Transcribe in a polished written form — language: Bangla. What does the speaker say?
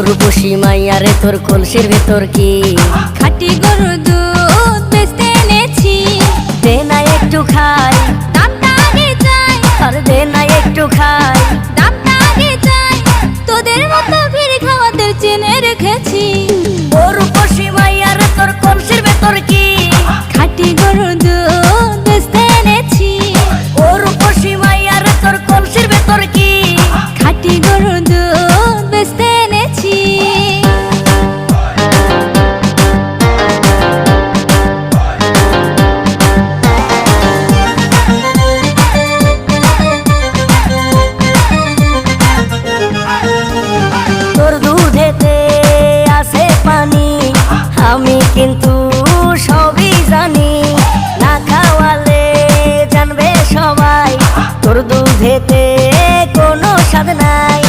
রূপসী মাইয়ারে তোর কলসির ভেতর কি খাঁটি গরুর দুধ বেচতে এনেছি। দে না একটু খাই, দামটা আগে চাই, আর দে না একটু খাই। দামটা আগে চাই, তোদের মতো ভিড় খাওয়াদের চেনে রেখেছি। ও রূপসী মাইয়ারে তোর কলসির ভেতর কি খাঁটি গরুর দুধ বেচতে এনেছি। ও রূপসী মাইয়ারে তোর কলসির ভেতর কি খাঁটি গরুর দুধ বেচতে এনেছি। তোর দুধেতে আছে পানি, আমি কিন্তু সবই জানি। না খাওয়ালে জানবে সবাই তোর দুধেতে কোনো স্বাদ নাই।